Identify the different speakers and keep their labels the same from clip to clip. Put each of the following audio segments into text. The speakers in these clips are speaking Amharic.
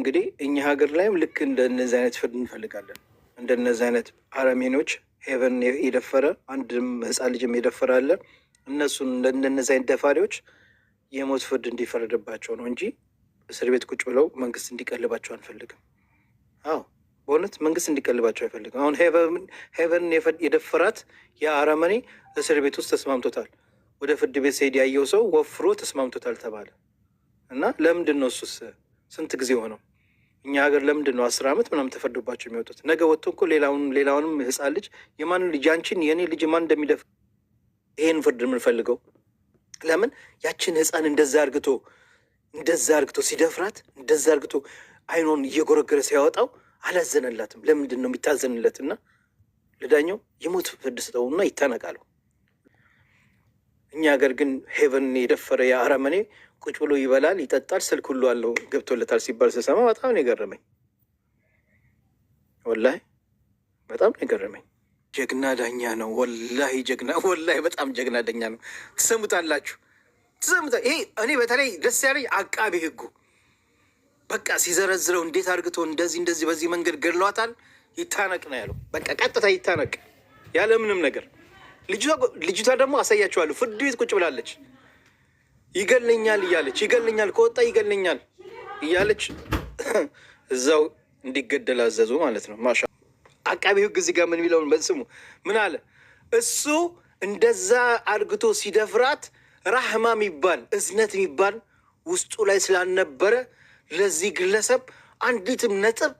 Speaker 1: እንግዲህ እኛ ሀገር ላይም ልክ እንደነዚህ አይነት ፍርድ እንፈልጋለን። እንደነዚህ አይነት አረሜኖች ሄቨን የደፈረ አንድም ህፃን ልጅም የደፈረ አለ። እነሱን እንደነዚህ አይነት ደፋሪዎች የሞት ፍርድ እንዲፈረድባቸው ነው እንጂ እስር ቤት ቁጭ ብለው መንግስት እንዲቀልባቸው አንፈልግም። አዎ በእውነት መንግስት እንዲቀልባቸው አይፈልግም። አሁን ሄቨን የደፈራት የአረመኔ እስር ቤት ውስጥ ተስማምቶታል። ወደ ፍርድ ቤት ሲሄድ ያየው ሰው ወፍሮ ተስማምቶታል ተባለ እና ለምንድን ነው እሱስ ስንት ጊዜ ሆነው? እኛ ሀገር ለምንድን ነው 10 ዓመት ምናምን ተፈርዶባቸው የሚወጡት? ነገ ወጥቶ እኮ ሌላውንም ህፃን ልጅ የማን ልጅ አንቺን የእኔ ልጅ ማን እንደሚደፍ ይሄን ፍርድ የምንፈልገው ለምን ያችን ህፃን እንደዛ አርግቶ ሲደፍራት እንደዛ አርግቶ አይኖን እየጎረገረ ሲያወጣው አላዘነላትም? ለምንድን ነው የሚታዘንለት? እና ለዳኛው የሞት ፍርድ ስጠውና ይታነቃሉ። እኛ ሀገር ግን ሄቨን የደፈረ የአረመኔ ቁጭ ብሎ ይበላል፣ ይጠጣል፣ ስልክ ሁሉ አለው ገብቶለታል ሲባል ስሰማ በጣም ነው የገረመኝ። ወላሂ በጣም ነው የገረመኝ። ጀግና ዳኛ ነው ወላሂ፣ ጀግና ወላሂ፣ በጣም ጀግና ዳኛ ነው። ትሰሙታላችሁ። ይሄ እኔ በተለይ ደስ ያለኝ አቃቤ ህጉ በቃ ሲዘረዝረው እንዴት አድርግቶ እንደዚህ በዚህ መንገድ ገድሏታል፣ ይታነቅ ነው ያለው። በቃ ቀጥታ ይታነቅ ያለ ምንም ነገር። ልጅቷ ደግሞ አሳያችኋለሁ፣ ፍርድ ቤት ቁጭ ብላለች። ይገለኛል እያለች ይገለኛል፣ ከወጣ ይገለኛል እያለች እዛው እንዲገደል አዘዙ ማለት ነው። ማሻ አቃቢ ህግ እዚህ ጋር ምን የሚለውን በስሙ ምን አለ? እሱ እንደዛ አርግቶ ሲደፍራት ራህማ የሚባል እዝነት የሚባል ውስጡ ላይ ስላልነበረ ለዚህ ግለሰብ አንዲትም ነጥብ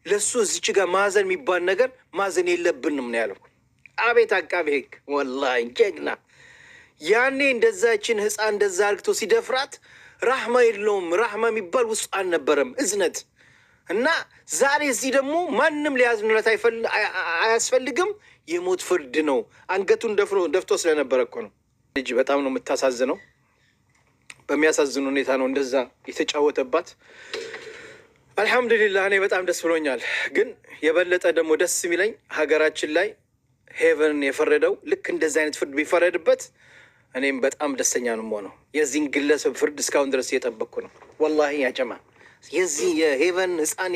Speaker 1: ለሱ እዚች ጋር ማዘን የሚባል ነገር ማዘን የለብንም ነው ያለው። አቤት አቃቢ ህግ ወላሂ ጀግና። ያኔ እንደዛችን ህፃን እንደዛ አርግቶ ሲደፍራት ራህማ የለውም፣ ራህማ የሚባል ውስጡ አልነበረም እዝነት። እና ዛሬ እዚህ ደግሞ ማንም ሊያዝኑለት አያስፈልግም፣ የሞት ፍርድ ነው። አንገቱን ደፍቶ ስለነበረ እኮ ነው። ልጅ በጣም ነው የምታሳዝነው። በሚያሳዝን ሁኔታ ነው እንደዛ የተጫወተባት። አልሐምዱሊላህ እኔ በጣም ደስ ብሎኛል። ግን የበለጠ ደግሞ ደስ የሚለኝ ሀገራችን ላይ ሄቨን የፈረደው ልክ እንደዚህ አይነት ፍርድ ቢፈረድበት እኔም በጣም ደስተኛ ነው የምሆነው። የዚህን ግለሰብ ፍርድ እስካሁን ድረስ እየጠበቅኩ ነው ወላሂ ያጀማ። የዚህ የሄቨን ህፃን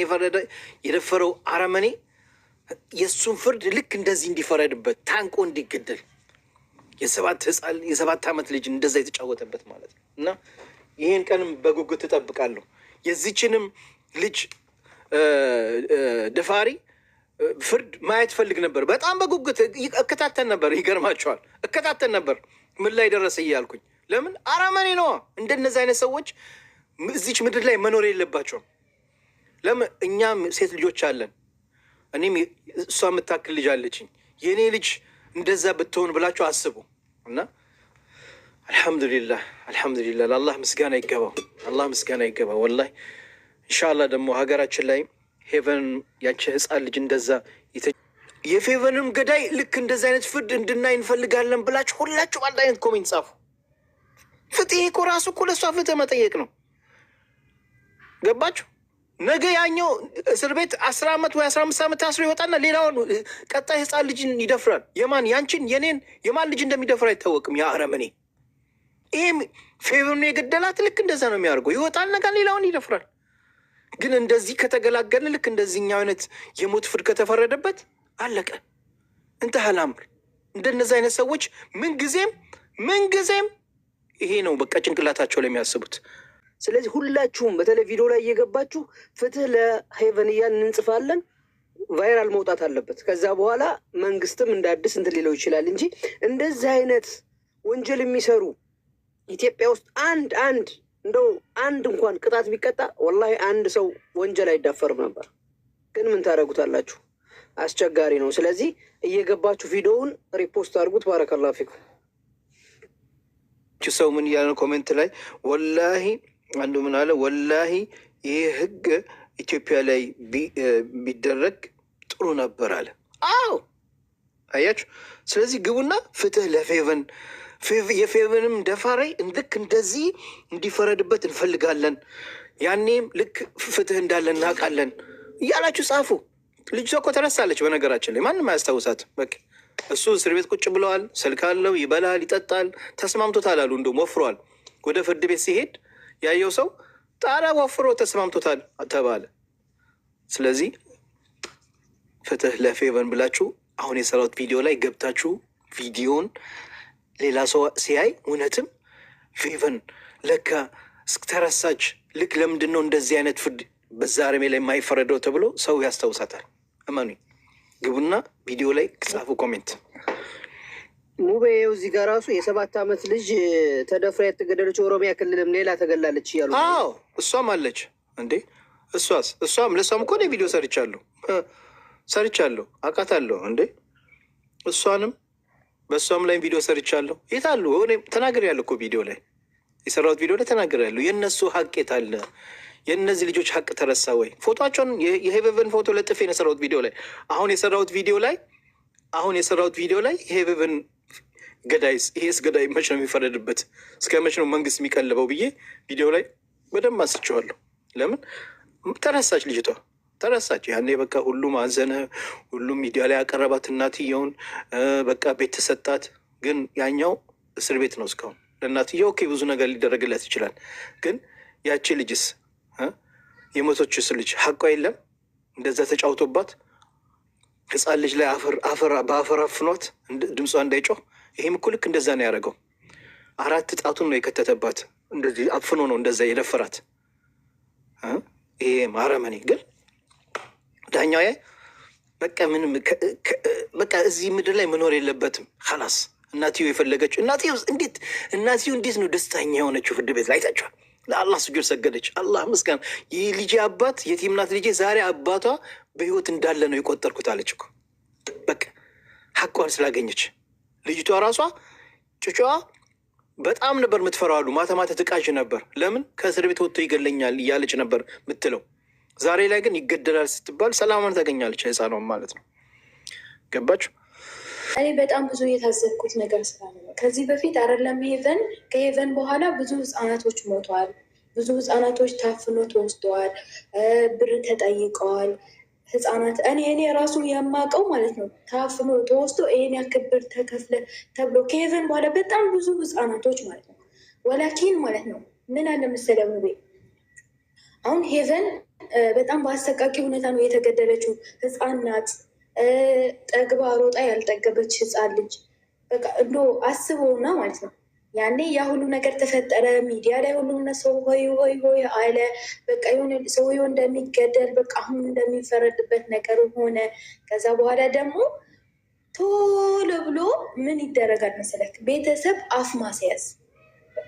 Speaker 1: የደፈረው አረመኔ የእሱን ፍርድ ልክ እንደዚህ እንዲፈረድበት፣ ታንቆ እንዲገደል፣ የሰባት ዓመት ልጅ እንደዛ የተጫወተበት ማለት ነው። እና ይህን ቀንም በጉጉት እጠብቃለሁ። የዚችንም ልጅ ደፋሪ ፍርድ ማየት ፈልግ ነበር። በጣም በጉጉት እከታተል ነበር። ይገርማቸዋል፣ እከታተል ነበር ምን ላይ ደረሰ እያልኩኝ። ለምን አረመኔ ነዋ። እንደነዚህ አይነት ሰዎች እዚች ምድር ላይ መኖር የለባቸውም። ለምን እኛም ሴት ልጆች አለን። እኔም እሷ የምታክል ልጅ አለችኝ። የእኔ ልጅ እንደዛ ብትሆን ብላችሁ አስቡ። እና አልሐምዱሊላህ ለአላህ ምስጋና ይገባው፣ አላህ ምስጋና ይገባው ወላሂ። ኢንሻአላህ ደግሞ ሀገራችን ላይ ሄቨን ያቺ ህፃን ልጅ እንደዛ የፌቨንም ገዳይ ልክ እንደዚህ አይነት ፍርድ እንድናይ እንፈልጋለን ብላችሁ ሁላችሁ አንድ አይነት ኮሜንት ጻፉ። ፍትህ እኮ ራሱ እኮ ለእሷ ፍትህ መጠየቅ ነው። ገባችሁ? ነገ ያኛው እስር ቤት 10 ዓመት ወይ 15 ዓመት ታስሮ ይወጣና ሌላውን ቀጣይ ህፃን ልጅን ይደፍራል። ያንቺን የኔን የማን ልጅ እንደሚደፍር አይታወቅም። ያ አረመኔ ይህም ፌቨን የገደላት ልክ እንደዛ ነው የሚያደርገው። ይወጣል ነገር ሌላውን ይደፍራል። ግን እንደዚህ ከተገላገልን ልክ እንደዚህኛው አይነት የሞት ፍርድ ከተፈረደበት አለቀ። እንተሃል አምር። እንደነዚህ አይነት ሰዎች ምንጊዜም ይሄ ነው በቃ ጭንቅላታቸው ላይ የሚያስቡት።
Speaker 2: ስለዚህ ሁላችሁም በተለይ ቪዲዮ ላይ እየገባችሁ ፍትህ ለሄቨን እያልን እንጽፋለን። ቫይራል መውጣት አለበት። ከዛ በኋላ መንግስትም እንደ አዲስ እንትን ሊለው ይችላል እንጂ እንደዚህ አይነት ወንጀል የሚሰሩ ኢትዮጵያ ውስጥ እንደው አንድ እንኳን ቅጣት ቢቀጣ ወላሂ አንድ ሰው ወንጀል አይዳፈርም ነበር። ግን ምን ታደርጉታላችሁ? አስቸጋሪ ነው። ስለዚህ እየገባችሁ ቪዲዮውን ሪፖስት አድርጉት። ባረከላሁ ፊኩም።
Speaker 1: ሰው ምን እያለ ኮሜንት ላይ ወላሂ አንዱ ምን አለ? ወላሂ ይህ ህግ ኢትዮጵያ ላይ ቢደረግ ጥሩ ነበር አለ። አዎ አያችሁ። ስለዚህ ግቡና ፍትህ ለፌቨን የፌቨንም ደፋሪ ልክ እንደዚህ እንዲፈረድበት እንፈልጋለን። ያኔም ልክ ፍትህ እንዳለን እናውቃለን እያላችሁ ጻፉ። ልጅቷ እኮ ተነሳለች። በነገራችን ላይ ማንም አያስታውሳትም። በቃ እሱ እስር ቤት ቁጭ ብለዋል። ስልክ አለው፣ ይበላል፣ ይጠጣል፣ ተስማምቶታል አሉ። እንደውም ወፍሯል። ወደ ፍርድ ቤት ሲሄድ ያየው ሰው ጣሪያ ወፍሮ ተስማምቶታል ተባለ። ስለዚህ ፍትህ ለፌቨን ብላችሁ አሁን የሰራሁት ቪዲዮ ላይ ገብታችሁ ቪዲዮን ሌላ ሰው ሲያይ እውነትም ፌቨን ለካ ተረሳች። ልክ ለምንድን ነው እንደዚህ አይነት ፍርድ በዛ እድሜ ላይ የማይፈረደው ተብሎ ሰው ያስታውሳታል። እመኑ። ግቡና ቪዲዮ ላይ ጻፉ ኮሜንት።
Speaker 2: ሙቤው እዚህ ጋር ራሱ የ7 ዓመት ልጅ ተደፍራ የተገደለች ኦሮሚያ ክልልም ሌላ ተገላለች እያሉ።
Speaker 1: አዎ እሷም አለች እንዴ። ለእሷም እኮ ቪዲዮ ሰርቻለሁ አውቃታለሁ እንዴ። እሷንም በእሷም ላይ ቪዲዮ ሰርቻለሁ። የት አሉ? ተናግሬያለሁ እኮ ቪዲዮ ላይ የሰራሁት ቪዲዮ ላይ ተናግሬያለሁ። የእነሱ ሀቅ የት አለ? የእነዚህ ልጆች ሀቅ ተረሳ ወይ? ፎቶቸውን የሄቨን ፎቶ ለጥፌ ነው የሰራሁት ቪዲዮ ላይ። አሁን የሰራሁት ቪዲዮ ላይ የሄቨን ገዳይስ ይሄስ ገዳይ መች ነው የሚፈረድበት? እስከ መች ነው መንግስት የሚቀልበው ብዬ ቪዲዮ ላይ በደንብ አንስቼዋለሁ። ለምን ተረሳች? ልጅቷ ተረሳች። ያኔ በቃ ሁሉም አዘነ፣ ሁሉም ሚዲያ ላይ ያቀረባት እናትየውን በቃ ቤት ተሰጣት። ግን ያኛው እስር ቤት ነው እስካሁን። ለእናትየው ኦኬ ብዙ ነገር ሊደረግለት ይችላል። ግን ያቺ ልጅስ የሞቶችስ ልጅ ሀቋ የለም? እንደዛ ተጫውቶባት ህፃን ልጅ ላይ በአፈር አፍኗት ድምጿ እንዳይጮህ። ይሄም እኮ ልክ እንደዛ ነው ያደረገው። 4 ጣቱን ነው የከተተባት። እንደዚህ አፍኖ ነው እንደዛ የደፈራት። ይሄ አረመኔ ግን ዳኛው በቃ ምንም በቃ እዚህ ምድር ላይ መኖር የለበትም። ሀላስ እናትየው የፈለገችው እናትየው እንዴት ነው ደስተኛ የሆነችው? ፍርድ ቤት ላይ አይታችኋል። ለአላህ ስጁድ ሰገደች። አላህ ምስጋና። ይህ ልጄ አባት የቲም ናት ልጄ፣ ዛሬ አባቷ በህይወት እንዳለ ነው የቆጠርኩት አለች እኮ። በቃ ሀቋን ስላገኘች ልጅቷ ራሷ ጩጫዋ በጣም ነበር የምትፈራው አሉ። ማታ ማታ ትቃዥ ነበር። ለምን ከእስር ቤት ወጥቶ ይገለኛል እያለች ነበር ምትለው። ዛሬ ላይ ግን ይገደላል ስትባል ሰላማን ታገኛለች። ህፃኗን ማለት ነው። ገባችሁ?
Speaker 3: እኔ በጣም ብዙ የታዘብኩት ነገር ስላለ ነው። ከዚህ በፊት አይደለም ከሄቨን በኋላ ብዙ ህፃናቶች ሞተዋል። ብዙ ህፃናቶች ታፍኖ ተወስደዋል። ብር ተጠይቀዋል። ህፃናት እኔ ራሱ የማውቀው ማለት ነው ታፍኖ ተወስዶ ይሄን ያክል ብር ተከፍለ ተብሎ ከሄቨን በኋላ በጣም ብዙ ህፃናቶች ማለት ነው። ወላኪን ማለት ነው ምን አለ መሰለህ ሙቤ፣ አሁን ሄቨን በጣም በአሰቃቂ ሁኔታ ነው የተገደለችው። ህፃን ናት። ጠግባ ሮጣ ያልጠገበች ህፃን ልጅ በቃ እንዶ አስበውና ማለት ነው። ያኔ ያ ሁሉ ነገር ተፈጠረ። ሚዲያ ላይ ሁሉም ሰው ሆይ ሆይ ሆይ አለ። በቃ የሆነ ሰውየው እንደሚገደል በቃ አሁን እንደሚፈረድበት ነገር ሆነ። ከዛ በኋላ ደግሞ ቶሎ ብሎ ምን ይደረጋል መሰለክ? ቤተሰብ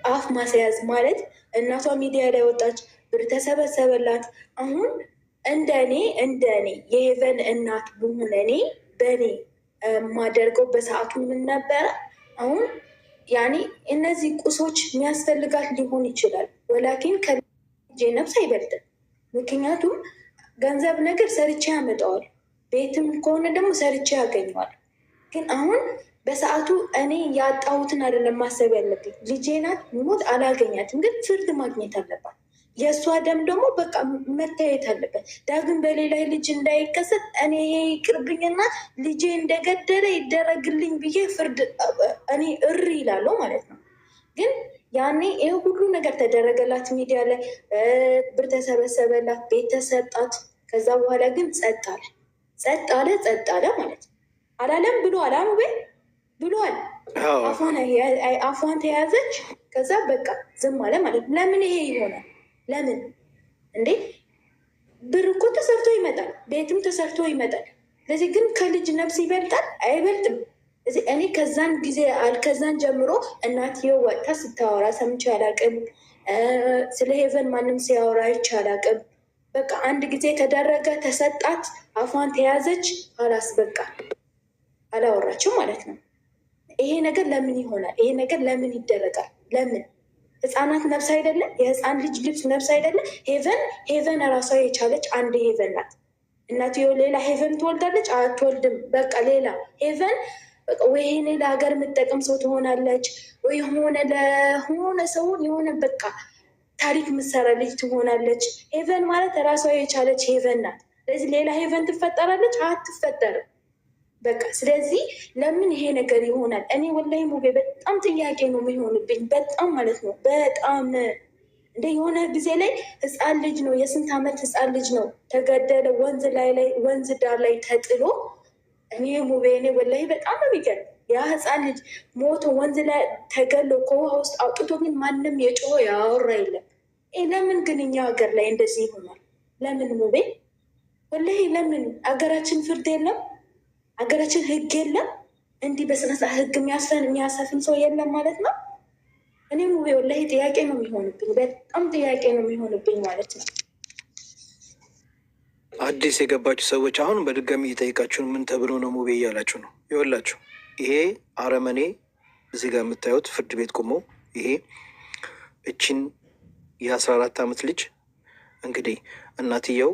Speaker 3: አፍ ማስያዝ ማለት እናቷ ሚዲያ ላይ ወጣች፣ ብር ተሰበሰበላት። አሁን እንደኔ የሄቨን እናት ብሆን በእኔ የማደርገው በሰዓቱ ምን ነበረ? አሁን ያኔ እነዚህ ቁሶች የሚያስፈልጋት ሊሆን ይችላል። ወላኪን ከልጄ ነፍስ አይበልጥም። ምክንያቱም ገንዘብ ነገር ሰርቼ ያመጣዋል፣ ቤትም ከሆነ ደግሞ ሰርቼ ያገኘዋል። ግን አሁን በሰዓቱ እኔ ያጣሁትን አይደለም ማሰብ ያለብኝ። ልጄ ናት፣ ሞት አላገኛትም፣ ግን ፍርድ ማግኘት አለባት። የእሷ ደም ደግሞ በቃ መታየት አለበት። ዳግም በሌላ ልጅ እንዳይከሰት እኔ ይቅርብኝና ልጄ እንደገደለ ይደረግልኝ ብዬ ፍርድ እኔ እሪ ይላለሁ ማለት ነው። ግን ያኔ ይህ ሁሉ ነገር ተደረገላት፣ ሚዲያ ላይ ብር ተሰበሰበላት፣ ቤት ተሰጣት። ከዛ በኋላ ግን ጸጥ አለ ማለት ነው። አላለም ብሎ አላሙቤ ብሏል። አፏን ተያዘች። ከዛ በቃ ዝም አለ ማለት ነው። ለምን ይሄ ይሆናል? ለምን እንዴ? ብር እኮ ተሰርቶ ይመጣል፣ ቤትም ተሰርቶ ይመጣል። ስለዚህ ግን ከልጅ ነፍስ ይበልጣል አይበልጥም? እኔ ከዛን ጀምሮ እናትየው ወጥታ ስታወራ ሰምቼ አላቅም። ስለ ሄቨን ማንም ሲያወራ አይቼ አላቅም። በቃ አንድ ጊዜ ተደረገ፣ ተሰጣት፣ አፏን ተያዘች፣ አላስ በቃ አላወራችም ማለት ነው። ይሄ ነገር ለምን ይሆናል? ይሄ ነገር ለምን ይደረጋል? ለምን? ህፃናት ነፍስ አይደለም? የህፃን ልጅ ልብስ ነፍስ አይደለም? ሄቨን ራሷ የቻለች አንድ ሄቨን ናት። እናትየው ሌላ ሄቨን ትወልዳለች? አትወልድም። በቃ ሌላ ሄቨን ወይ ሌላ ሀገር የምጠቅም ሰው ትሆናለች፣ ወይ ለሆነ ሰውን የሆነ በቃ ታሪክ ምሰራ ልጅ ትሆናለች። ሄቨን ማለት ራሷ የቻለች ሄቨን ናት። ስለዚህ ሌላ ሄቨን ትፈጠራለች? አትፈጠርም። በቃ ስለዚህ ለምን ይሄ ነገር ይሆናል? እኔ ወላሂ ሙቤ በጣም ጥያቄ ነው የሚሆንብኝ። በጣም ማለት ነው በጣም እንደ የሆነ ጊዜ ላይ ህፃን ልጅ ነው፣ የስንት ዓመት ህፃን ልጅ ነው ተገደለ፣ ወንዝ ዳር ላይ ተጥሎ። እኔ ሙቤ እኔ ወላሂ በጣም ነው የሚገርም። ያ ህፃን ልጅ ሞቶ ወንዝ ላይ ተገሎ ከውሃ ውስጥ አውጥቶ ግን ማንም የጮኸ ያወራ የለም። ለምን ግን እኛ ሀገር ላይ እንደዚህ ይሆናል? ለምን ሙቤ ወላሂ ለምን? አገራችን ፍርድ የለም? አገራችን ህግ የለም? እንዲህ በስነስርዓት ህግ የሚያሰፍን ሰው የለም ማለት ነው። እኔ ሙቤ ወላሂ ጥያቄ ነው የሚሆንብኝ፣ በጣም ጥያቄ ነው የሚሆንብኝ ማለት ነው።
Speaker 1: አዲስ የገባችሁ ሰዎች አሁን በድጋሚ እየጠይቃችሁን ምን ተብሎ ነው ሙቤ እያላችሁ ነው። ይኸውላችሁ ይሄ አረመኔ እዚህ ጋር የምታዩት ፍርድ ቤት ቆሞ ይሄ እችን የ14 ዓመት ልጅ እንግዲህ እናትየው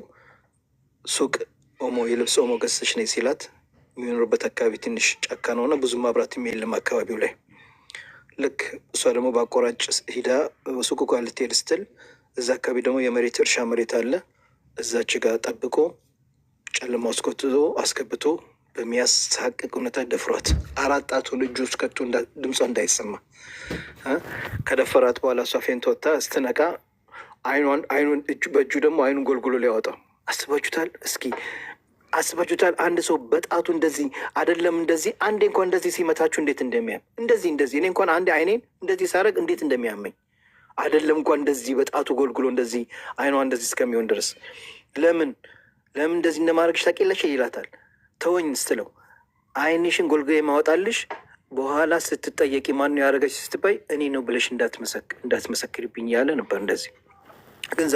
Speaker 1: ሱቅ ኦሞ የልብስ ኦሞ ገዝተሽ ነይ ሲላት የሚኖርበት አካባቢ ትንሽ ጫካ ነውና ብዙ ማብራት የለም አካባቢው ላይ። ልክ እሷ ደግሞ በአቆራጭ ሂዳ ሱቁ ጋር ልትሄድ ስትል እዛ አካባቢ ደግሞ የመሬት እርሻ መሬት አለ። እዛች ጋር ጠብቆ ጨለማ ውስጥ ኮትቶ አስገብቶ በሚያሳቅቅ ሁኔታ ደፍሯት 4 ጣቱን እጁ ውስጥ ከቶ ድምጿ እንዳይሰማ ከደፈራት በኋላ እሷ ፌንት ወጥታ ስትነቃ አይኑን በእጁ ደግሞ አይኑን ጎልጉሎ ሊያወጣው። አስባችሁታል? እስኪ አስባችሁታል? አንድ ሰው በጣቱ እንደዚህ አይደለም እንደዚህ አንዴ እንኳን እንደዚህ ሲመታችሁ እንዴት እንደሚያም እንደዚህ እኔ እንኳን አንዴ አይኔን እንደዚህ ሳረግ እንዴት እንደሚያመኝ አይደለም እንኳን እንደዚህ በጣቱ ጎልጉሎ እንደዚህ አይኗ እንደዚህ እስከሚሆን ድረስ ለምን እንደዚህ እንደማድረግሽ ታውቂያለሽ ይላታል። ተወኝ ስትለው አይንሽን ጎልጎ የማወጣልሽ በኋላ ስትጠየቂ ማነው ያደረገች ስትባይ እኔ ነው ብለሽ እንዳትመሰክርብኝ ያለ ነበር። እንደዚህ ግን